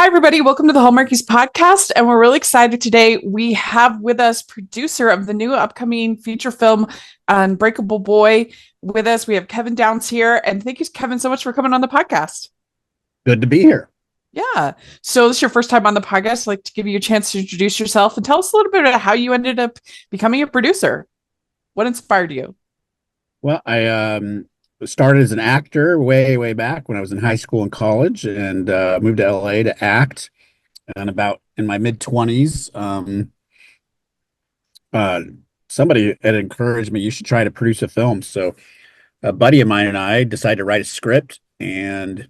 everybody. Welcome to the Hallmarkies podcast. And we're really excited today. We have with us producer of the new upcoming feature film, Unbreakable Boy, with us. We have Kevin Downs here. And thank you, Kevin, so much for coming on the podcast. Good to be here. Yeah. So this is your first time on the podcast. I'd like to give you a chance to introduce yourself and tell us a little bit about how you ended up becoming a producer. What inspired you? Well, I started as an actor way back when I was in high school and college, and moved to LA to act. And about in my mid-20s, somebody had encouraged me, you should try to produce a film. So a buddy of mine and I decided to write a script, and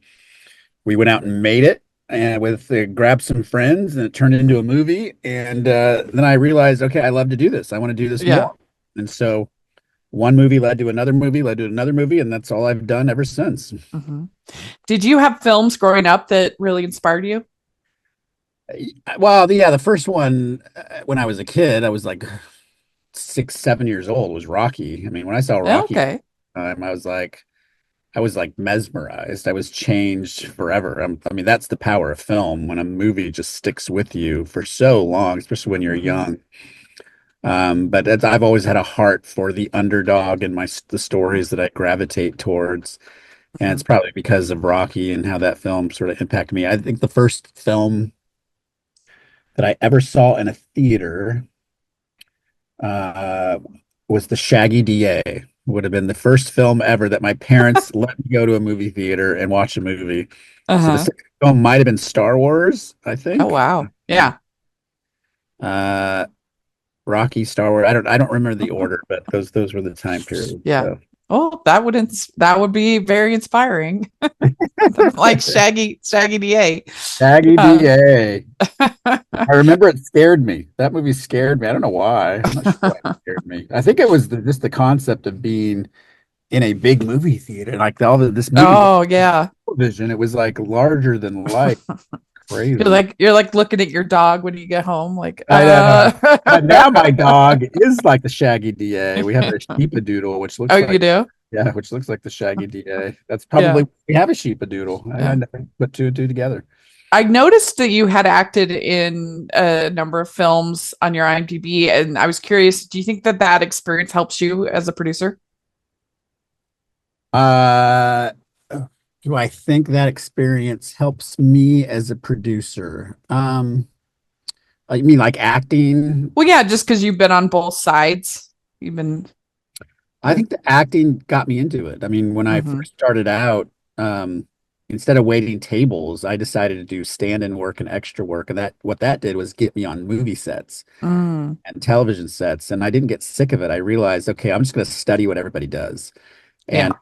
we went out and made it, and grabbed some friends, and it turned into a movie. And then I realized, okay, I love to do this. I want to do this more. And so one movie led to another movie, and that's all I've done ever since. Mm-hmm. Did you have films growing up that really inspired you? Well, the first one, when I was a kid, I was like 6, 7 years old, was Rocky. I mean, when I saw Rocky, Okay. I was like mesmerized. I was changed forever. I mean, that's the power of film, when a movie just sticks with you for so long, especially when you're young. But I've always had a heart for the underdog and the stories that I gravitate towards. And it's probably because of Rocky and how that film sort of impacted me. I think the first film that I ever saw in a theater was The Shaggy DA. Would have been the first film ever that my parents let me go to a movie theater and watch a movie. So the second film might have been Star Wars, I think. Oh, wow. Yeah. Rocky, Star Wars. I don't remember the order, but those were the time periods. Yeah. So. Oh, that would be very inspiring. Like Shaggy DA. Shaggy DA. I remember it scared me. That movie scared me. I don't know why. I'm not sure why it scared me. I think it was just the concept of being in a big movie theater, like this movie. Oh, yeah. Television. It was like larger than life. Crazy. You're like looking at your dog when you get home, like I know. But now my dog is like the Shaggy DA. We have a sheepadoodle, which looks you do? Yeah, which looks like the Shaggy DA. That's probably we have a sheepadoodle. I never put two and two together. I noticed that you had acted in a number of films on your IMDb, and I was curious, do you think that experience helps you as a producer? Do I think that experience helps me as a producer? I mean, like acting? Well, yeah, just because you've been on both sides. I think the acting got me into it. I mean, when I first started out, instead of waiting tables, I decided to do stand-in work and extra work. And what that did was get me on movie sets and television sets. And I didn't get sick of it. I realized, okay, I'm just going to study what everybody does and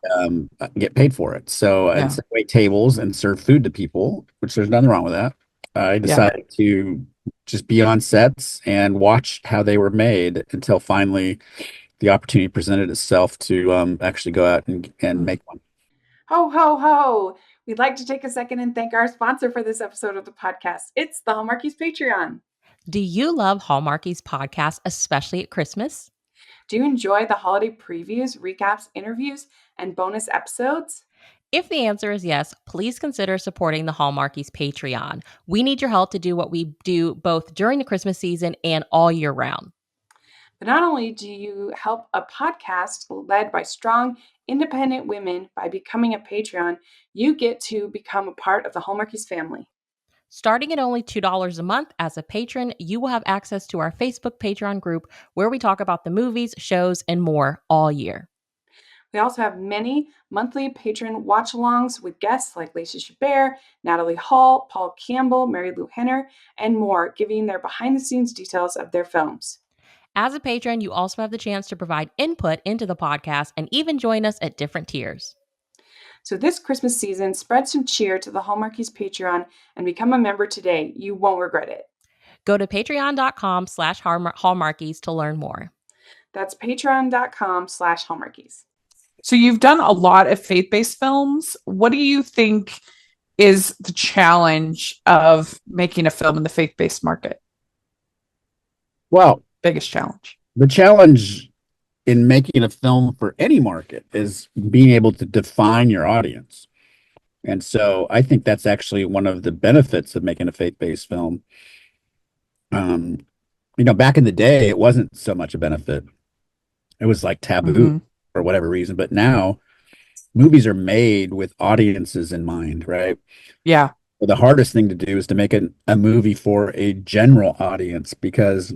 get paid for it. So instead of wait tables and serve food to people, which there's nothing wrong with that, I decided to just be on sets and watch how they were made until finally the opportunity presented itself to actually go out and make one. Ho, ho, ho. We'd like to take a second and thank our sponsor for this episode of the podcast. It's the Hallmarkies Patreon. Do you love Hallmarkies podcast, especially at Christmas? Do you enjoy the holiday previews, recaps, interviews, and bonus episodes? If the answer is yes, please consider supporting the Hallmarkies Patreon. We need your help to do what we do both during the Christmas season and all year round. But not only do you help a podcast led by strong, independent women by becoming a Patreon, you get to become a part of the Hallmarkies family. Starting at only $2 a month as a patron, you will have access to our Facebook Patreon group where we talk about the movies, shows, and more all year. We also have many monthly patron watch-alongs with guests like Lacey Chabert, Natalie Hall, Paul Campbell, Mary Lou Henner, and more, giving their behind-the-scenes details of their films. As a patron, you also have the chance to provide input into the podcast and even join us at different tiers. So this Christmas season, spread some cheer to the Hallmarkies Patreon and become a member today. You won't regret it. Go to patreon.com/Hallmarkies to learn more. That's patreon.com/Hallmarkies. So you've done a lot of faith-based films. What do you think is the challenge of making a film in the faith-based market? Well, biggest challenge. The challenge in making a film for any market is being able to define your audience. And so I think that's actually one of the benefits of making a faith-based film. Um, back in the day, it wasn't so much a benefit. It was like taboo Mm-hmm. for whatever reason. But now movies are made with audiences in mind, right? Yeah. Well, the hardest thing to do is to make a movie for a general audience because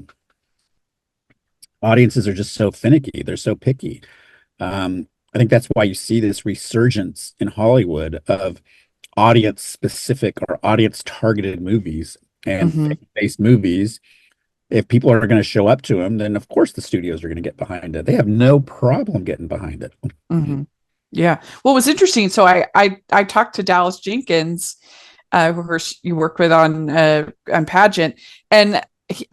audiences are just so finicky. They're so picky. I think that's why you see this resurgence in Hollywood of audience specific or audience targeted movies and Mm-hmm. faith-based movies. If people are going to show up to them, then of course the studios are going to get behind it. They have no problem getting behind it. Mm-hmm. Yeah. Well, it was interesting. So I talked to Dallas Jenkins, who you worked with on Pageant, and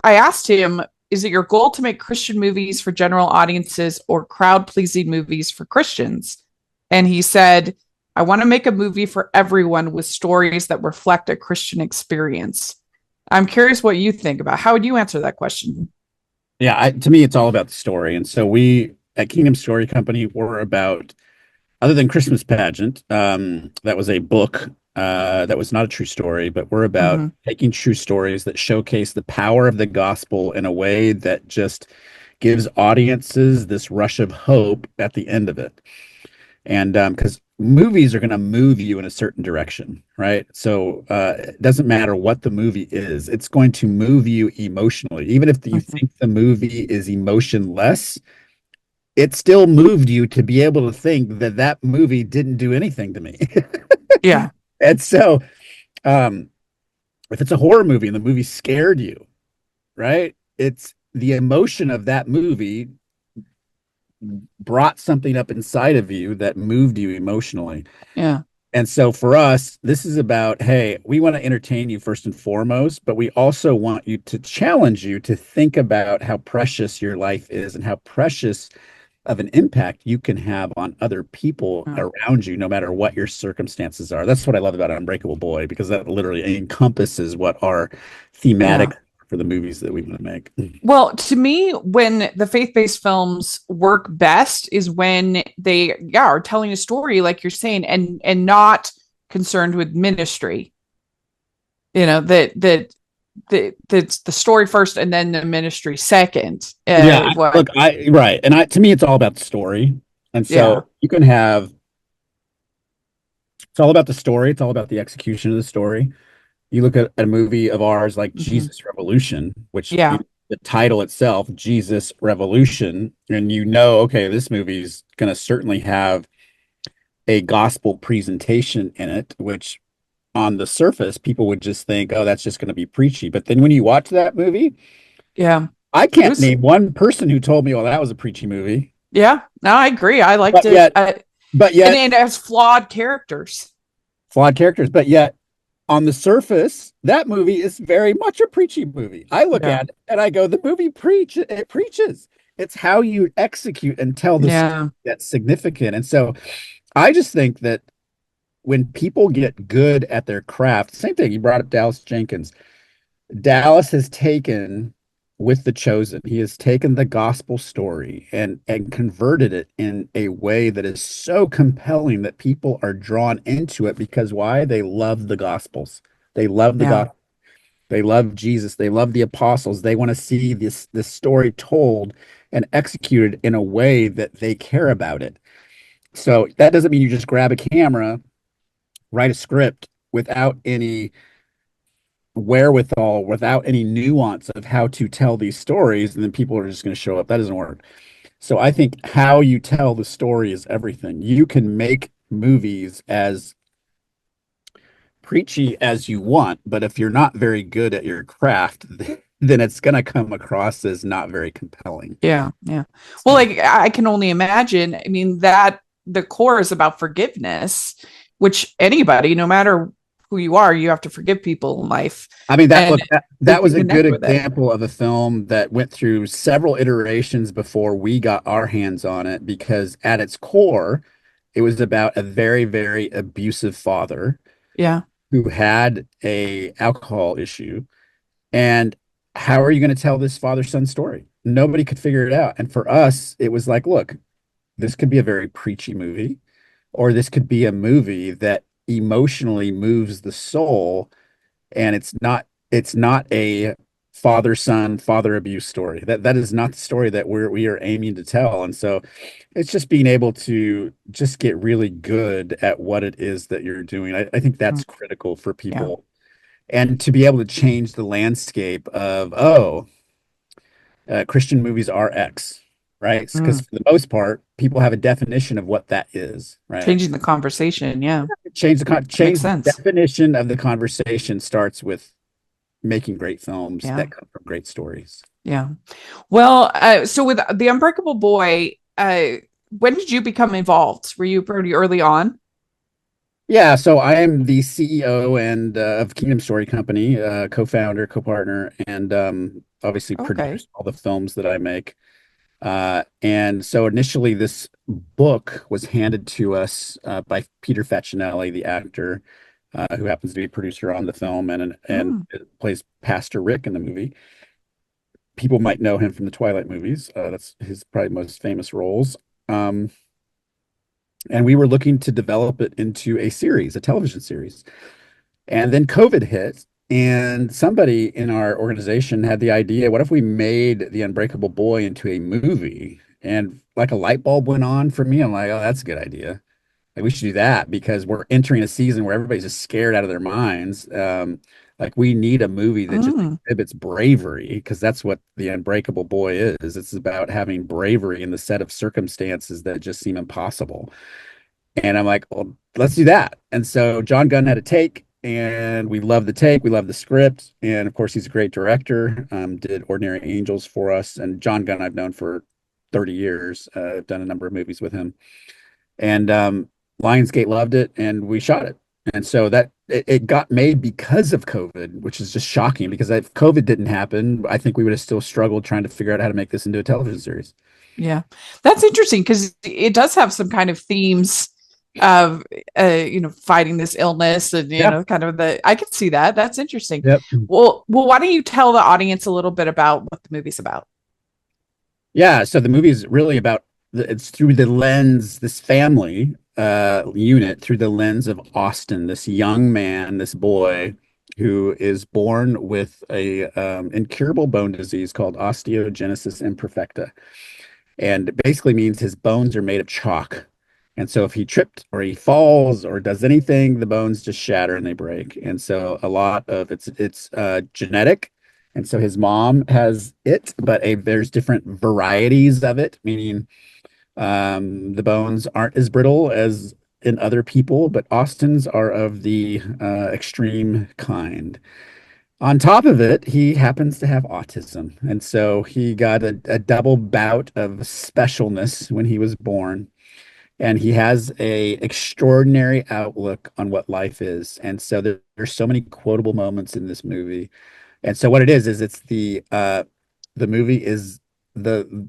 I asked him, "Is it your goal to make Christian movies for general audiences or crowd pleasing movies for Christians?" And he said, "I want to make a movie for everyone with stories that reflect a Christian experience." I'm curious what you think about. How would you answer that question? Yeah, to me, it's all about the story. And so we at Kingdom Story Company, we're about, other than Christmas Pageant, that was a book that was not a true story, but we're about Mm-hmm. taking true stories that showcase the power of the gospel in a way that just gives audiences this rush of hope at the end of it. And because movies are going to move you in a certain direction, right? So it doesn't matter what the movie is, it's going to move you emotionally. Even if you Mm-hmm. think the movie is emotionless, it still moved you to be able to think that that movie didn't do anything to me. Yeah. And so um, if it's a horror movie and the movie scared you, right? It's the emotion of that movie brought something up inside of you that moved you emotionally. Yeah. And so for us, this is about, hey, we want to entertain you first and foremost, but we also want you to challenge you to think about how precious your life is and how precious of an impact you can have on other people Yeah. around you, no matter what your circumstances are. That's what I love about Unbreakable Boy, because that literally encompasses what our Yeah. thematic for the movies that we want to make. Well, to me, when the faith-based films work best is when they, yeah, are telling a story, like you're saying, and not concerned with ministry. You know, that's the story first and then the ministry second. Yeah, What? look, right. And to me, it's all about the story. And Yeah. so you can have, it's all about the story. It's all about the execution of the story. You look at a movie of ours like Mm-hmm. Jesus Revolution, which Yeah. the title itself, Jesus Revolution, and okay, this movie's going to certainly have a gospel presentation in it, which on the surface, people would just think, oh, that's just going to be preachy. But then when you watch that movie, Yeah. I It can't was. name one person who told me, oh, that was a preachy movie. Yeah. No, I agree. I liked But it. yet, but And yet, it has flawed characters. flawed characters, but yet on the surface, that movie is very much a preachy movie. I look Yeah. at it and I go, the movie it preaches. It's how you execute and tell the story Yeah. that's significant. And so I just think that when people get good at their craft, same thing, you brought up Dallas Jenkins. Dallas has taken with The Chosen, he has taken the gospel story and converted it in a way that is so compelling that people are drawn into it because why? They love the gospels. They love the Yeah. gospel. They love Jesus. They love the apostles. They want to see this story told and executed in a way that they care about it. So that doesn't mean you just grab a camera, write a script without any wherewithal, without any nuance of how to tell these stories, and then people are just going to show up. That doesn't work. So I think how you tell the story is everything. You can make movies as preachy as you want, but if you're not very good at your craft, then it's going to come across as not very compelling. Yeah. Yeah. Well, like I can only imagine. I mean, that the core is about forgiveness, which anybody, no matter who you are, you have to forgive people in life. I mean, And they that can was a good connect with it. example of a film that went through several iterations before we got our hands on it, because at its core, it was about a very, very abusive father Yeah. who had a alcohol issue. And how are you going to tell this father-son story? Nobody could figure it out. And for us, it was like, look, this could be a very preachy movie, or this could be a movie that emotionally moves the soul, and it's not a father son father abuse story. That is not the story that we are aiming to tell. And so it's just being able to just get really good at what it is that you're doing. I think Mm, that's critical for yeah. people, and to be able to change the landscape of, oh, Christian movies are X, right? Because Mm. for the most part, people have a definition of what that is, right? Changing the conversation. Yeah. That makes Change the sense. definition of the conversation starts with making great films Yeah. that come from great stories. Yeah. Well, so with The Unbreakable Boy, when did you become involved? Were you pretty early on? Yeah, so I am the CEO and of Kingdom Story Company, co-founder, co-partner, and obviously Okay. produce all the films that I make. And so initially, this book was handed to us by Peter Facinelli, the actor, who happens to be a producer on the film and Mm. plays Pastor Rick in the movie. People might know him from the Twilight movies. That's his probably most famous roles. Um, and we were looking to develop it into a series, a television series. And then COVID hit, and somebody in our organization had the idea, what if we made The Unbreakable Boy into a movie? And like a light bulb went on for me. I'm like, oh, that's a good idea. Like we should do that because we're entering a season where everybody's just scared out of their minds. Like we need a movie that just Mm. exhibits bravery because that's what The Unbreakable Boy is. It's about having bravery in the set of circumstances that just seem impossible. And I'm like, well, let's do that. And so John Gunn had a take, and we love the take. We love the script. And of course, he's a great director. Did Ordinary Angels for us. And John Gunn, I've known for 30 years. I've done a number of movies with him. And Lionsgate loved it, and we shot it. And so it got made because of COVID, which is just shocking because if COVID didn't happen, I think we would have still struggled trying to figure out how to make this into a television series. Yeah. That's interesting because it does have some kind of themes of fighting this illness and Yeah. kind of I can see that. That's interesting. Yep. Well, why don't you tell the audience a little bit about what the movie's about? Yeah, so the movie is really about it's through the lens, this family unit through the lens of Austin, this young man, this boy who is born with a incurable bone disease called osteogenesis imperfecta. And it basically means his bones are made of chalk. And so if he tripped or he falls or does anything, the bones just shatter and they break. And so a lot of it's genetic. And so his mom has it, but there's different varieties of it, meaning the bones aren't as brittle as in other people, but Austin's are of the extreme kind. On top of it, he happens to have autism. And so he got a double bout of specialness when he was born. And he has a extraordinary outlook on what life is. And so there's so many quotable moments in this movie. And so what it is it's the movie is the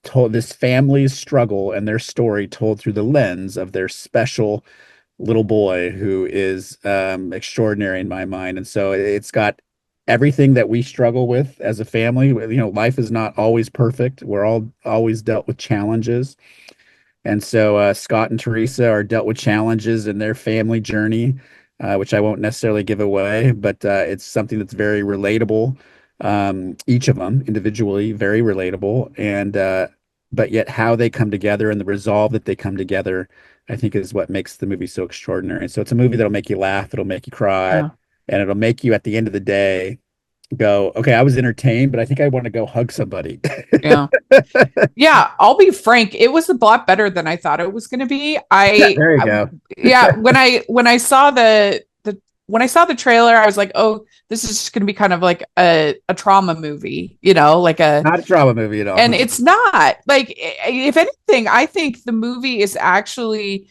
told this family's struggle and their story told through the lens of their special little boy who is extraordinary in my mind. And so it's got everything that we struggle with as a family. You know, life is not always perfect. We're all always dealt with challenges. And so Scott and Teresa are dealt with challenges in their family journey, which I won't necessarily give away, but it's something that's very relatable. Each of them individually, very relatable. And but yet how they come together and the resolve that they come together, I think is what makes the movie so extraordinary. So it's a movie that'll make you laugh, it'll make you cry, Yeah. and it'll make you at the end of the day go, okay, I was entertained, but I think I want to go hug somebody. Yeah. Yeah, I'll be frank, it was a lot better than I thought it was going to be. There you go. Yeah, when I saw when I saw the trailer, I was like, "Oh, this is just going to be kind of like a trauma movie, like a." Not a drama movie at all. And it's not. Like, if anything, I think the movie is actually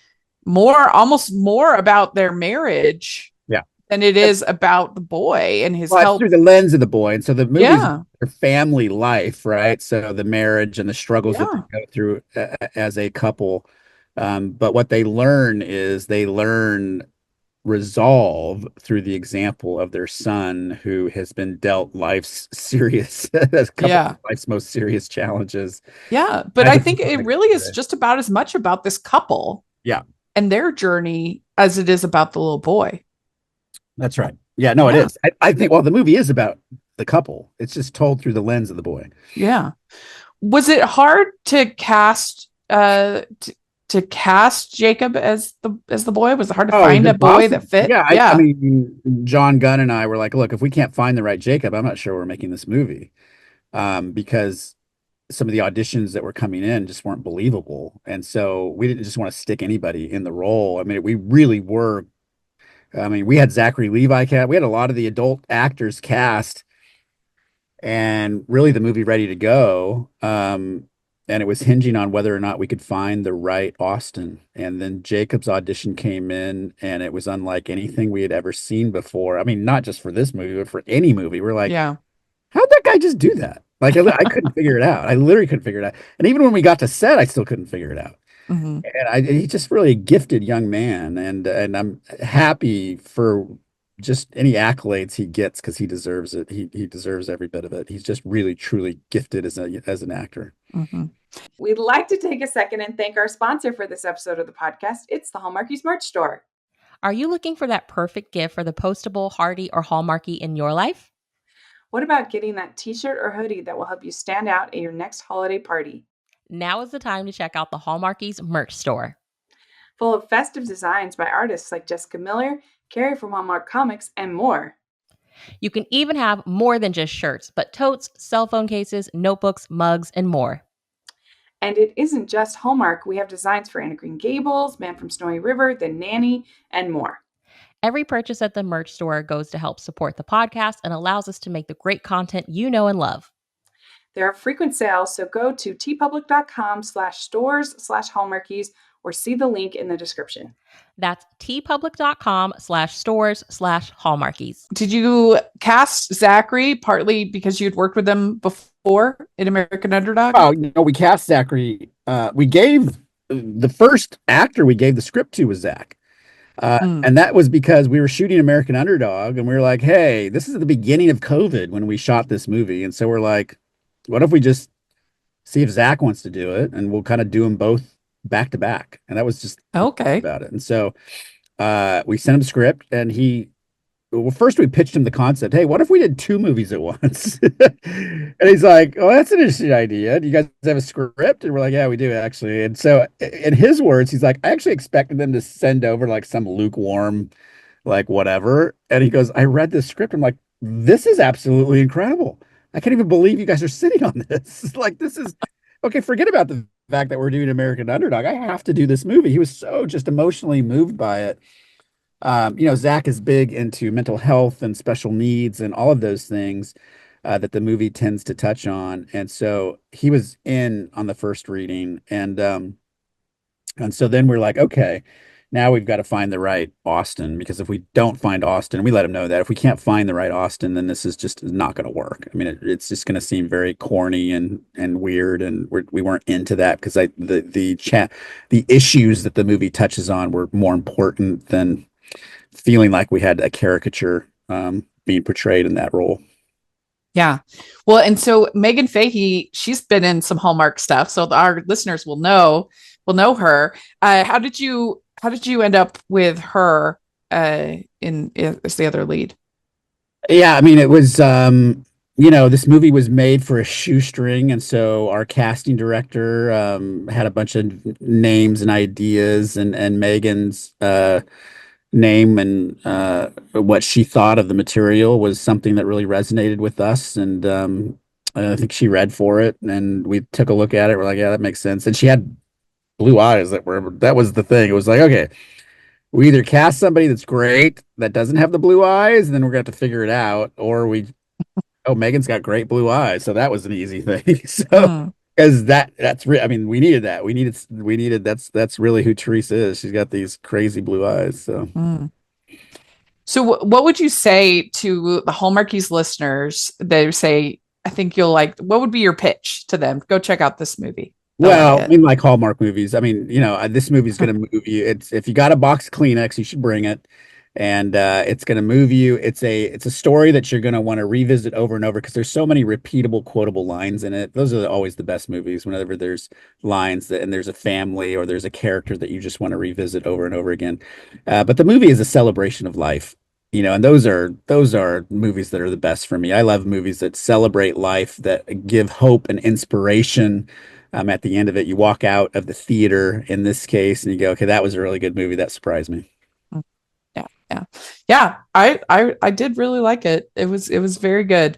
almost more about their marriage Yeah. than it is about the boy and his Well, it's help. through the lens of the boy. And so the movie's Yeah, their family life, right? So the marriage and the struggles that yeah, they go through as a couple. But what they learn is they learn resolve through the example of their son who has been dealt life's serious, a couple yeah. of life's most serious challenges. Yeah, but I I think think it really is just about as much about this couple. yeah, and their journey as it is about the little boy. That's right. Yeah, no, it Yeah. is. I think, well, the movie is about the couple. It's just told through the lens of the boy. Yeah. Was it hard to cast to cast Jacob as the boy? Was it hard to Oh, is find a it boy possible? that fit? Yeah, I Yeah. mean, John Gunn and I were like, look, if we can't find the right Jacob, I'm not sure we're making this movie. Because some of the auditions that were coming in just weren't believable. And so we didn't just want to stick anybody in the role. I mean, we really were. I mean, we had Zachary Levi cast. We had a lot of the adult actors cast and really the movie ready to go. And it was hinging on whether or not we could find the right Austin. And then Jacob's audition came in, and it was unlike anything we had ever seen before. I mean, not just for this movie, but for any movie. We're like, Yeah. how'd that guy just do that? Like, I couldn't figure it out. I literally couldn't figure it out. And even when we got to set, I still couldn't figure it out. Mm-hmm. And he's just really a gifted young man, and I'm happy for just any accolades he gets because he deserves it. He deserves every bit of it. He's just really truly gifted as an actor. Mm-hmm. We'd like to take a second and thank our sponsor for this episode of the podcast. It's the Hallmarkies merch store. Are you looking for that perfect gift for the postable, Hardy, or Hallmarky in your life? What about getting that t-shirt or hoodie that will help you stand out at your next holiday party? Now is the time to check out the Hallmarkies merch store. Full of festive designs by artists like Jessica Miller, Carrie from Hallmark Comics, and more. You can even have more than just shirts, but totes, cell phone cases, notebooks, mugs, and more. And it isn't just Hallmark. We have designs for Anna Green Gables, Man from Snowy River, The Nanny, and more. Every purchase at the merch store goes to help support the podcast and allows us to make the great content you know and love. There are frequent sales, so go to tpublic.com/stores/hallmarkies or see the link in the description. That's tpublic.com/stores/hallmarkies. Did you cast Zachary partly because you'd worked with him before in American Underdog? Oh, we cast Zachary. We gave the first actor we gave the script to was Zach. And that was because we were shooting American Underdog, and we were like, hey, this is the beginning of COVID when we shot this movie. And so we're like, what if we just see if Zach wants to do it, and we'll kind of do them both back to back. And that was just okay about it. And so we sent him the script, and first we pitched him the concept. Hey, what if we did 2 movies at once? And he's like, oh, that's an interesting idea. Do you guys have a script? And we're like, yeah, we do actually. And so in his words, he's like, I actually expected them to send over like some lukewarm, like whatever. And he goes, I read this script. I'm like, this is absolutely incredible. I can't even believe you guys are sitting on this. Like, this is okay. Forget about the fact that we're doing American Underdog. I have to do this movie. He was so just emotionally moved by it. Zach is big into mental health and special needs and all of those things that the movie tends to touch on. And so he was in on the first reading. And so then we're like, okay, now we've got to find the right Austin, because if we don't find Austin, we let him know that if we can't find the right Austin, then this is just not going to work. I mean, it's just going to seem very corny and weird, and we weren't into that because the issues that the movie touches on were more important than feeling like we had a caricature being portrayed in that role. Yeah. Well, and so Megan Fahey, she's been in some Hallmark stuff, so our listeners will know her. How did you end up with her as the other lead? Yeah, I mean, it was this movie was made for a shoestring, and so our casting director had a bunch of names and ideas, and Megan's name and what she thought of the material was something that really resonated with us, and I think she read for it, and we took a look at it. We're like, yeah, that makes sense. And she had blue eyes that was the thing. It was like, okay, we either cast somebody that's great that doesn't have the blue eyes, and then we're gonna have to figure it out, or Megan's got great blue eyes, so that was an easy thing. So because I mean, we needed that. We needed that's really who Teresa is. She's got these crazy blue eyes. So what would you say to the Hallmarkies listeners that say, I think you'll like, what would be your pitch to them? Go check out this movie. Well, in like Hallmark movies, I mean, this movie's going to move you. If you got a box of Kleenex, you should bring it. and it's going to move you. It's a story that you're going to want to revisit over and over because there's so many repeatable, quotable lines in it. Those are always the best movies. Whenever there's lines and there's a family or there's a character that you just want to revisit over and over again. But the movie is a celebration of life. And those are movies that are the best for me. I love movies that celebrate life, that give hope and inspiration. At the end of it, you walk out of the theater in this case, and you go, "Okay, that was a really good movie. That surprised me." Yeah. I did really like it. It was very good.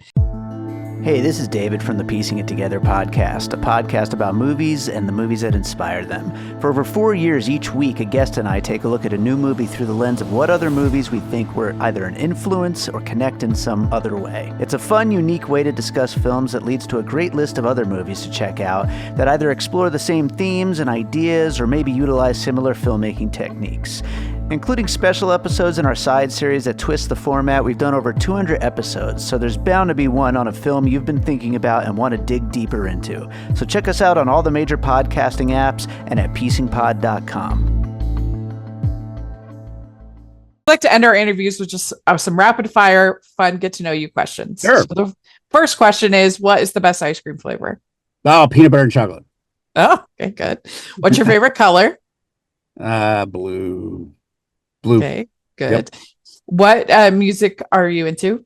Hey, this is David from the Piecing It Together podcast, a podcast about movies and the movies that inspire them. For over 4 years, each week, a guest and I take a look at a new movie through the lens of what other movies we think were either an influence or connect in some other way. It's a fun, unique way to discuss films that leads to a great list of other movies to check out that either explore the same themes and ideas or maybe utilize similar filmmaking techniques. Including special episodes in our side series that twist the format, we've done over 200 episodes, so there's bound to be one on a film you've been thinking about and want to dig deeper into. So check us out on all the major podcasting apps and at piecingpod.com. I'd like to end our interviews with just some rapid fire, fun, get to know you questions. Sure. So the first question is, what is the best ice cream flavor? Oh, peanut butter and chocolate. Oh, okay, good. What's your favorite color? Blue. Blue. Okay, good. Yep. What music are you into?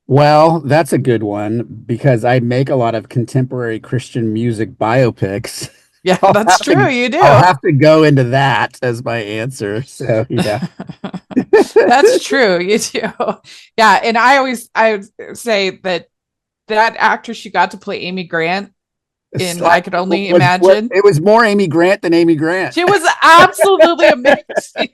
Well, that's a good one because I make a lot of contemporary Christian music biopics. Yeah, that's true. You do. I'll have to go into that as my answer. So, yeah. That's true. You do. Yeah, and I would say that actress you got to play Amy Grant in I Could Only Imagine. It was more Amy Grant than Amy Grant. She was absolutely amazing.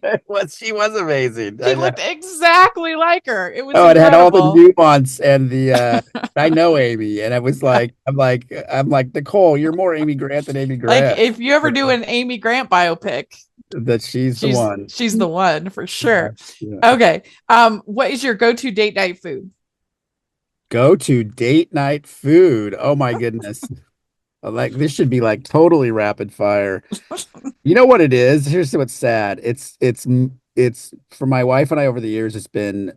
She was amazing. She looked exactly like her. It was it had all incredible. the nuance and the I know Amy, and I was like, I'm like Nicole, you're more Amy Grant than Amy Grant. Like if you ever do an Amy Grant biopic, that she's the one. She's the one for sure. Yeah. Okay. What is your go-to date night food? Go-to date night food. Oh my goodness. Like this should be like totally rapid fire. You know what it is? Here's what's sad. It's for my wife and I over the years, it's been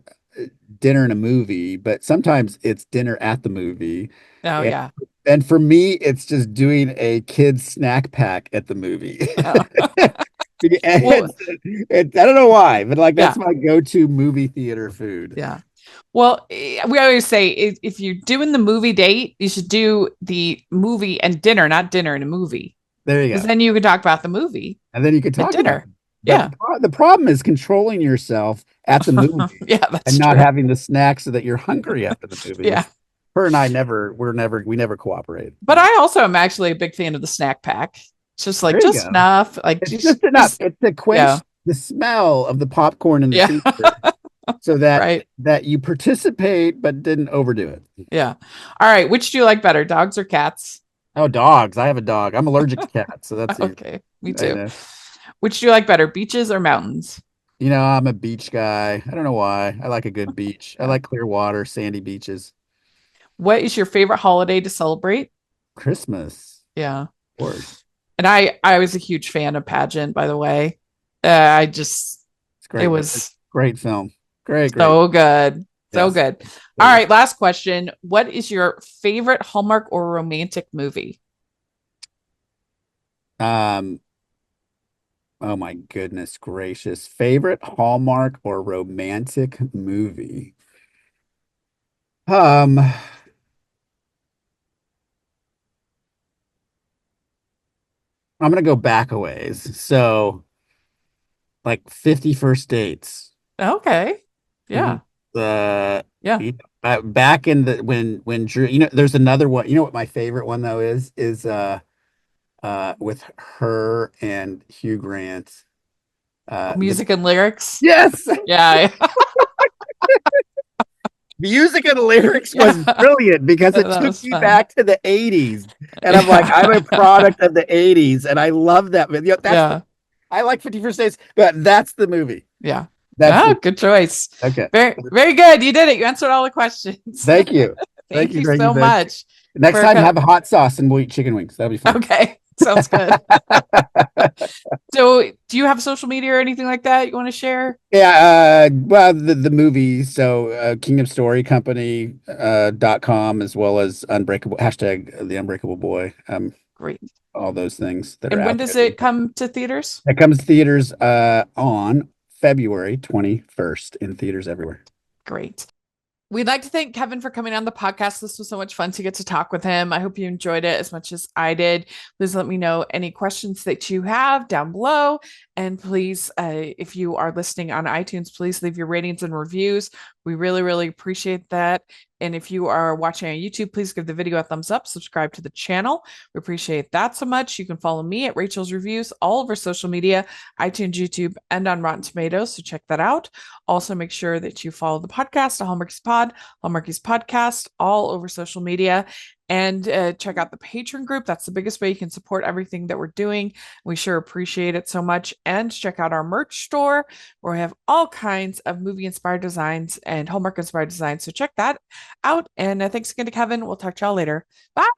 dinner and a movie, but sometimes it's dinner at the movie. Oh, yeah. And for me, it's just doing a kid's snack pack at the movie. Oh. I don't know why, but like that's my go-to movie theater food. Yeah. Well, we always say if you're doing the movie date, you should do the movie and dinner, not dinner and a movie. There you go. Because then you can talk about the movie. And then you can talk dinner. Yeah. The problem is controlling yourself at the movie. Yeah, that's and not true. having the snacks so that you're hungry after the movie. Yeah. Her and I we never cooperate. But I also am actually a big fan of the snack pack. It's just like just enough. Like it's just enough. It's to quench the smell of the popcorn in the theater. So that that you participate but didn't overdo it. Yeah. All right. Which do you like better, dogs or cats? Oh, dogs. I have a dog. I'm allergic to cats, so that's okay. Me too. Which do you like better, beaches or mountains? I'm a beach guy. I don't know why. I like a good beach. I like clear water, sandy beaches. What is your favorite holiday to celebrate? Christmas. Yeah. Of course. And I was a huge fan of Pageant, by the way. It's great. It was a great film. Great. So good. So Yes. good. All right. Last question. What is your favorite Hallmark or romantic movie? Oh my goodness gracious. Favorite Hallmark or romantic movie? I'm gonna go back a ways. So like 50 First Dates. Okay. Yeah. Back in the when Drew, there's another one. You know what my favorite one though is with her and Hugh Grant. Music and lyrics. Yes. Yeah. Music and lyrics was brilliant because it took me back to the 80s. And I'm like, I'm a product of the 80s and I love that video. I like 50 First Dates, but that's the movie. Yeah. That's good choice. Okay. Very, very good. You did it. You answered all the questions. Thank you. Thank you so much. Next time, have a hot sauce and we'll eat chicken wings. That'll be fun. Okay. Sounds good. So, do you have social media or anything like that you want to share? Yeah, well, the movie, so Kingdom Story Company .com, as well as Unbreakable hashtag the Unbreakable Boy. Great. All those things that are And when out does there. it come to theaters? It comes to theaters on February 21st in theaters everywhere. Great. We'd like to thank Kevin for coming on the podcast. This was so much fun to get to talk with him. I hope you enjoyed it as much as I did. Please let me know any questions that you have down below. And please, if you are listening on iTunes, please leave your ratings and reviews. We really, really appreciate that. And if you are watching on YouTube, please give the video a thumbs up, subscribe to the channel. We appreciate that so much. You can follow me at Rachel's Reviews all over social media, iTunes, YouTube, and on Rotten Tomatoes. So check that out. Also, make sure that you follow the podcast, Hallmarkies Podcast, all over social media. And check out the Patreon group. That's the biggest way you can support everything that we're doing. We sure appreciate it so much. And check out our merch store where we have all kinds of movie inspired designs and Hallmark inspired designs. So check that out. And thanks again to Kevin. We'll talk to y'all later. Bye.